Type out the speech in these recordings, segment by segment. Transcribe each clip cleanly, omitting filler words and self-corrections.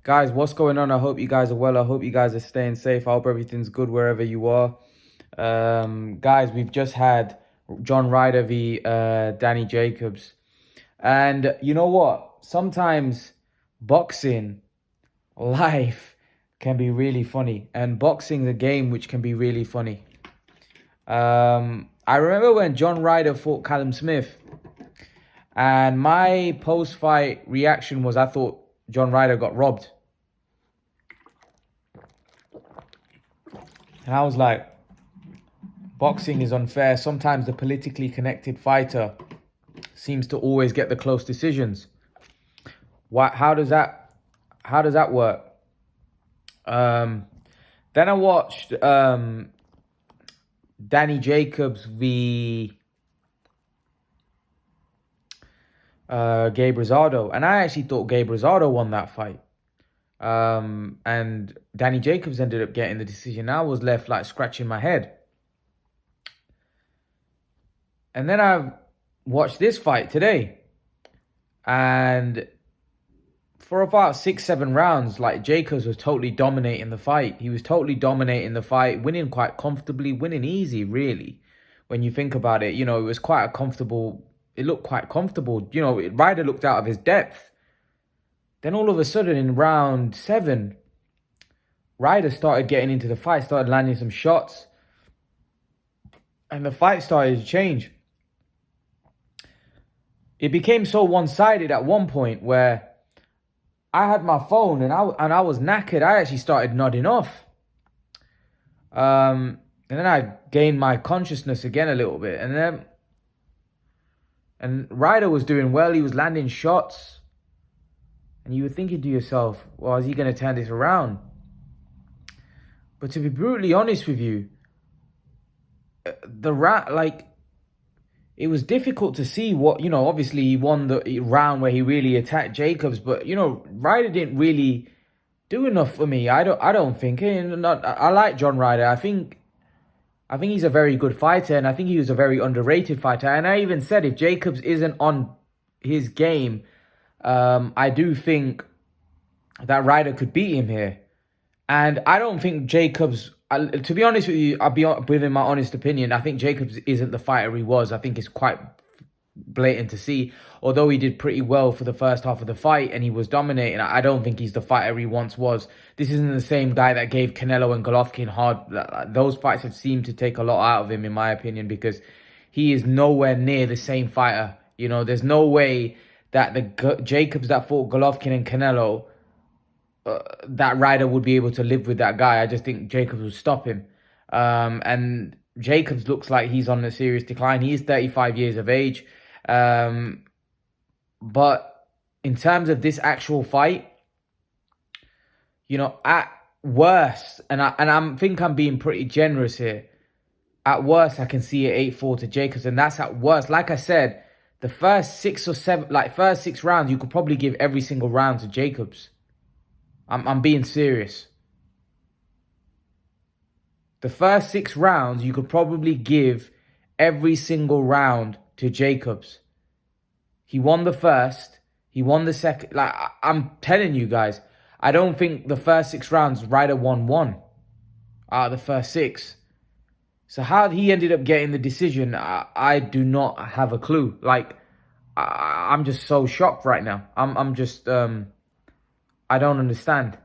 Guys, what's going on? I hope you guys are well. I hope you guys are staying safe. I hope everything's good wherever you are. Guys, we've just had John Ryder v Danny Jacobs. And you know what? Sometimes boxing, life can be really funny. And boxing is a game which can be really funny. I remember when John Ryder fought Callum Smith. And my post-fight reaction was I thought John Ryder got robbed. And I was like, boxing is unfair. Sometimes the politically connected fighter seems to always get the close decisions. How does that work? Then I watched Danny Jacobs v Gabe Rosado, and I actually thought Gabe Rosado won that fight. And Danny Jacobs ended up getting the decision. I was left like scratching my head. And then I watched this fight today. And for about 6-7 rounds, like Jacobs was totally dominating the fight. He was totally dominating the fight, winning quite comfortably, winning easy, really. When you think about it, it was quite a comfortable, it looked quite comfortable. Ryder looked out of his depth. Then all of a sudden in round 7, Ryder started getting into the fight, started landing some shots. And the fight started to change. It became so one-sided at one point where I had my phone and I was knackered. I actually started nodding off. And then I gained my consciousness again a little bit. And Ryder was doing well. He was landing shots. And you were thinking to yourself, well, is he going to turn this around? But to be brutally honest with you, it was difficult to see what, obviously he won the round where he really attacked Jacobs. But, Ryder didn't really do enough for me. I don't think. I like John Ryder. I think he's a very good fighter. And I think he was a very underrated fighter. And I even said if Jacobs isn't on his game, I do think that Ryder could beat him here. And I don't think Jacobs, to be honest with you, I'll be within my honest opinion, I think Jacobs isn't the fighter he was. I think it's quite blatant to see. Although he did pretty well for the first half of the fight and he was dominating, I don't think he's the fighter he once was. This isn't the same guy that gave Canelo and Golovkin hard. Those fights have seemed to take a lot out of him, in my opinion, because he is nowhere near the same fighter. There's no way that the Jacobs that fought Golovkin and Canelo, that Ryder would be able to live with that guy. I just think Jacobs would stop him. And Jacobs looks like he's on a serious decline. He is 35 years of age. But in terms of this actual fight, at worst, and I think I'm being pretty generous here, at worst, I can see it 8-4 to Jacobs. And that's at worst. Like I said, the first 6 rounds, you could probably give every single round to Jacobs. I'm being serious. The first 6 rounds, you could probably give every single round to Jacobs. He won the first. He won the second. I'm telling you guys, I don't think the first 6 rounds, Ryder won 1 out of the first 6. So how he ended up getting the decision, I do not have a clue. I'm just so shocked right now. I'm just... I don't understand.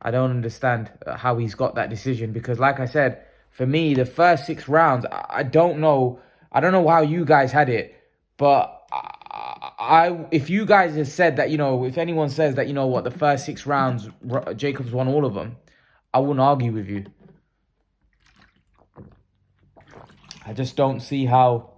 I don't understand how he's got that decision because, like I said, for me, the first 6 rounds, I don't know. I don't know how you guys had it, but if you guys have said that, if anyone says that, the first 6 rounds, Jacobs won all of them, I wouldn't argue with you. I just don't see how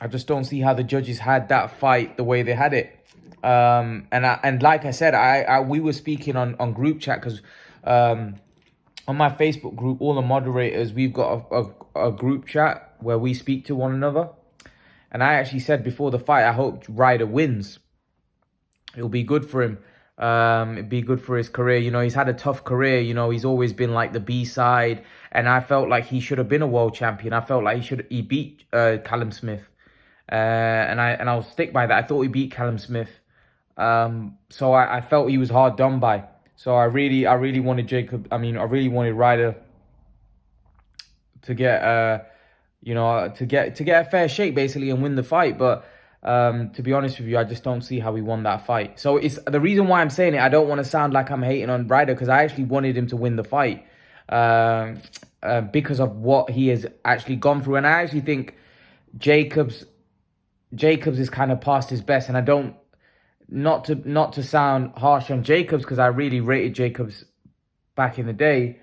the judges had that fight the way they had it. And like I said, we were speaking on group chat because on my Facebook group, all the moderators, we've got a group chat where we speak to one another. And I actually said before the fight, I hope Ryder wins. It'll be good for him. It'd be good for his career. He's had a tough career. He's always been like the B side, and I felt like he should have been a world champion. I felt like he beat Callum Smith, and I'll stick by that. I thought he beat Callum Smith. So I felt he was hard done by. So I really wanted I really wanted Ryder to get to get a fair shake basically and win the fight. But to be honest with you, I just don't see how he won that fight. So it's the reason why I'm saying it. I don't want to sound like I'm hating on Ryder because I actually wanted him to win the fight because of what he has actually gone through, and I actually think Jacobs Jacobs is kind of past his best, and I don't not to sound harsh on Jacobs because I really rated Jacobs back in the day,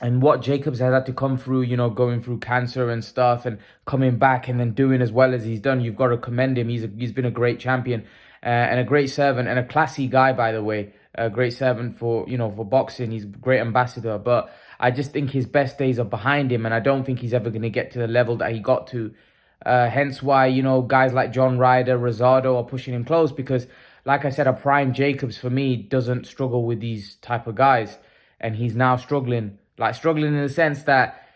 and what Jacobs has had to come through, going through cancer and stuff and coming back and then doing as well as he's done, you've got to commend him. He's been a great champion and a great servant and a classy guy, by the way. A great servant for for boxing. He's a great ambassador, but I just think his best days are behind him, and I don't think he's ever going to get to the level that he got to. Hence why guys like John Ryder, Rosado are pushing him close because, like I said, a prime Jacobs for me doesn't struggle with these type of guys, and he's now struggling. Like struggling in the sense that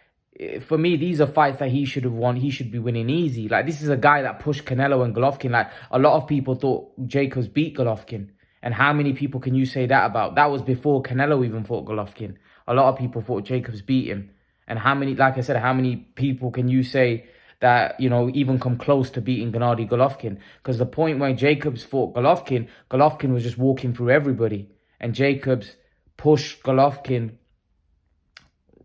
for me, these are fights that he should have won. He should be winning easy. Like this is a guy that pushed Canelo and Golovkin. Like a lot of people thought Jacobs beat Golovkin. And how many people can you say that about? That was before Canelo even fought Golovkin. A lot of people thought Jacobs beat him. And how many, like I said, how many people can you say that, even come close to beating Gennady Golovkin? Because the point when Jacobs fought Golovkin, Golovkin was just walking through everybody. And Jacobs pushed Golovkin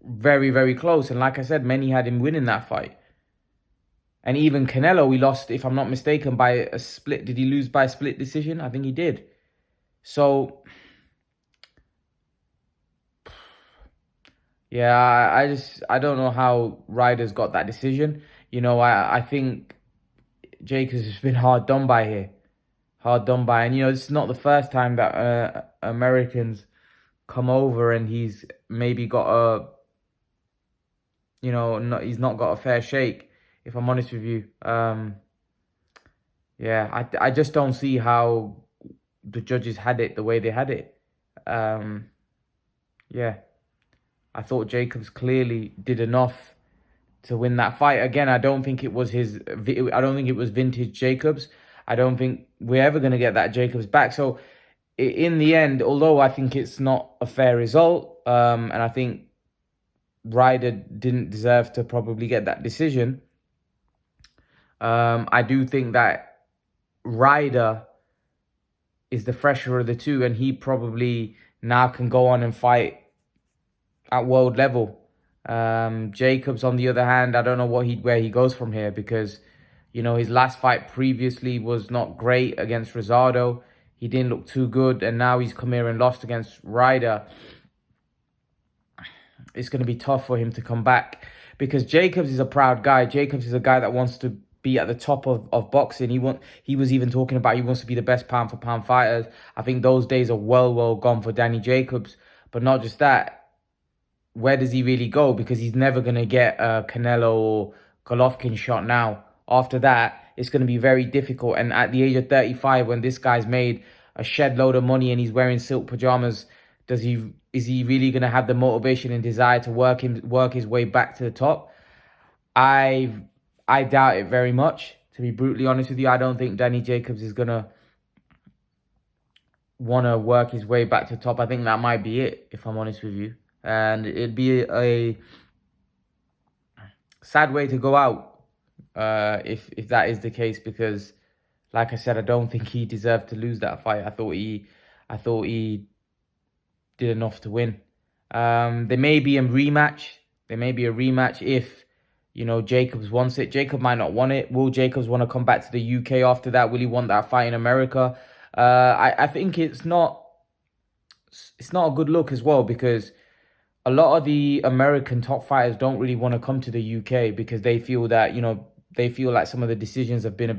very, very close. And like I said, many had him winning that fight. And even Canelo, he lost, if I'm not mistaken, by a split. Did he lose by a split decision? I think he did. So, yeah, I don't know how Ryder's got that decision. I think Jacobs has been hard done by here. Hard done by. And, it's not the first time that Americans come over and he's maybe got a he's not got a fair shake, if I'm honest with you. Yeah, I just don't see how the judges had it the way they had it. Yeah, I thought Jacobs clearly did enough to win that fight. Again, I don't think it was vintage Jacobs. I don't think we're ever going to get that Jacobs back. So in the end, although I think it's not a fair result, and I think Ryder didn't deserve to probably get that decision, I do think that Ryder is the fresher of the two, and he probably now can go on and fight at world level. Jacobs, on the other hand, I don't know where he goes from here because, his last fight previously was not great against Rosado. He didn't look too good, and now he's come here and lost against Ryder. It's going to be tough for him to come back because Jacobs is a proud guy. Jacobs is a guy that wants to be at the top of boxing. He was even talking about he wants to be the best pound for pound fighters. I think those days are well gone for Danny Jacobs. But not just that, where does he really go? Because he's never going to get a Canelo or Golovkin shot now. After that, it's going to be very difficult. And at the age of 35, when this guy's made a shed load of money and he's wearing silk pajamas, is he really going to have the motivation and desire to work his way back to the top? I doubt it very much, to be brutally honest with you. I don't think Danny Jacobs is going to want to work his way back to the top. I think that might be it, if I'm honest with you. And it'd be a sad way to go out if that is the case, because, like I said, I don't think he deserved to lose that fight. I thought he did enough to win. There may be a rematch. There may be a rematch if, Jacobs wants it. Jacob might not want it. Will Jacobs want to come back to the UK after that? Will he want that fight in America? I think it's not a good look as well, because a lot of the American top fighters don't really want to come to the UK because they feel that, they feel like some of the decisions have been a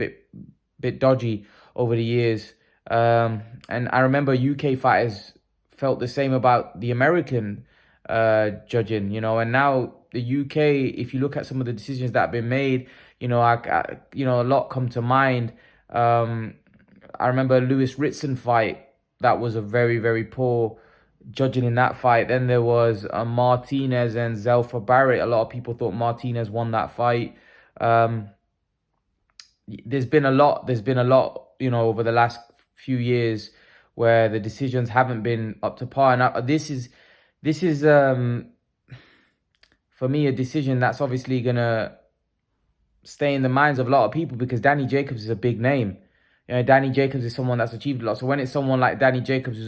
bit dodgy over the years. And I remember UK fighters felt the same about the American judging, and now the UK, if you look at some of the decisions that have been made, a lot come to mind. I remember Lewis Ritson fight. That was a very, very poor judging in that fight. Then there was Martinez and Zelfa Barrett. A lot of people thought Martinez won that fight. There's been a lot, over the last few years where the decisions haven't been up to par. And this is for me a decision that's obviously gonna stay in the minds of a lot of people because Danny Jacobs is a big name. You know, Danny Jacobs is someone that's achieved a lot. So when it's someone like Danny Jacobs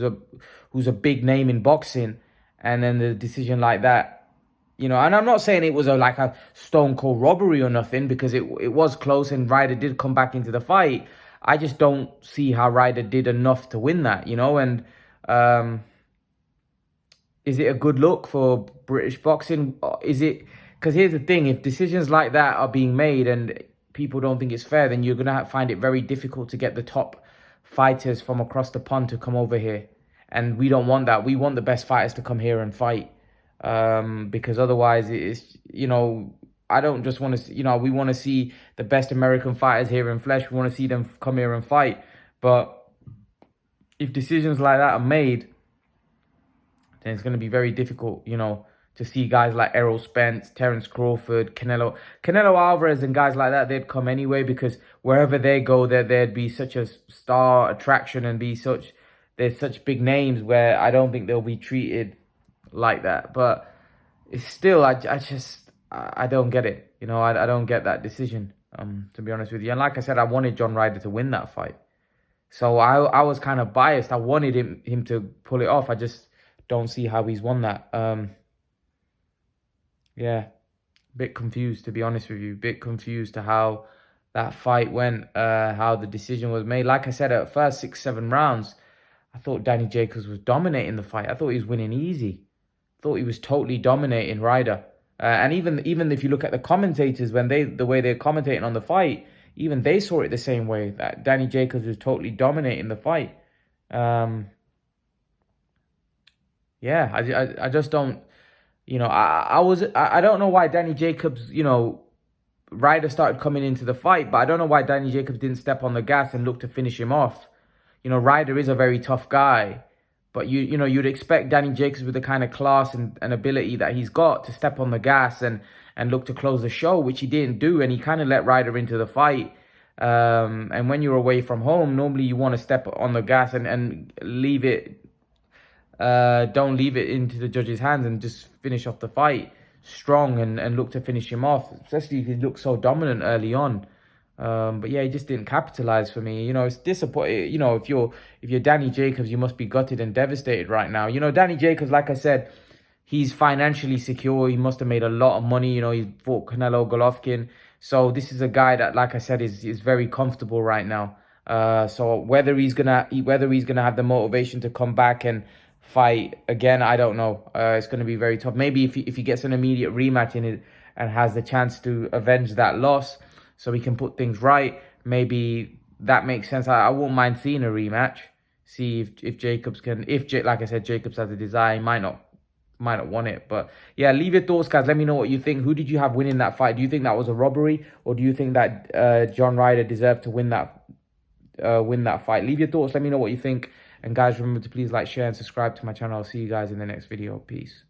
who's a big name in boxing, and then the decision like that, you know, and I'm not saying it was like a stone cold robbery or nothing, because it was close and Ryder did come back into the fight. I just don't see how Ryder did enough to win that, you know, and is it a good look for British boxing? Is it? Because here's the thing: if decisions like that are being made and people don't think it's fair, then you're gonna find it very difficult to get the top fighters from across the pond to come over here, and we don't want that. We want the best fighters to come here and fight, because otherwise, it's, you know, I don't just want to, you know, we want to see the best American fighters here in flesh. We want to see them come here and fight, but if decisions like that are made, then it's going to be very difficult, you know, to see guys like Errol Spence, Terence Crawford, Canelo Alvarez and guys like that. They'd come anyway, because wherever they go, there'd be such a star attraction and there's such big names where I don't think they'll be treated like that. But it's still, I don't get it. You know, I don't get that decision, to be honest with you. And like I said, I wanted John Ryder to win that fight. So I was kind of biased. I wanted him to pull it off. I just don't see how he's won that. Yeah, bit confused, to be honest with you. Bit confused to how that fight went, how the decision was made. Like I said, at first 6-7 rounds, I thought Danny Jacobs was dominating the fight. I thought he was winning easy. I thought he was totally dominating Ryder. And even if you look at the commentators, when the way they're commentating on the fight, even they saw it the same way, that Danny Jacobs was totally dominating the fight. Yeah, I just don't, you know, I don't know why Danny Jacobs, you know, Ryder started coming into the fight, but I don't know why Danny Jacobs didn't step on the gas and look to finish him off. You know, Ryder is a very tough guy, but you know, you'd expect Danny Jacobs, with the kind of class and ability that he's got, to step on the gas and look to close the show, which he didn't do, and he kind of let Ryder into the fight. And when you're away from home, normally you want to step on the gas and leave it. Don't leave it into the judge's hands and just finish off the fight strong and look to finish him off, especially if he looked so dominant early on. But yeah, he just didn't capitalize for me. You know, it's disappointing. You know, if you're Danny Jacobs, you must be gutted and devastated right now. You know, Danny Jacobs, like I said, he's financially secure. He must have made a lot of money. You know, he fought Canelo Golovkin. So this is a guy that, like I said, is very comfortable right now. So whether he's gonna have the motivation to come back and fight again, I don't know. It's going to be very tough. Maybe if he gets an immediate rematch in it and has the chance to avenge that loss, so he can put things right, maybe that makes sense. I won't mind seeing a rematch. See if Jacobs can. Like I said, Jacobs has a desire. He might not want it. But yeah, leave your thoughts, guys. Let me know what you think. Who did you have winning that fight? Do you think that was a robbery, or do you think that John Ryder deserved to win that fight? Leave your thoughts. Let me know what you think. And guys, remember to please like, share, and subscribe to my channel. I'll see you guys in the next video. Peace.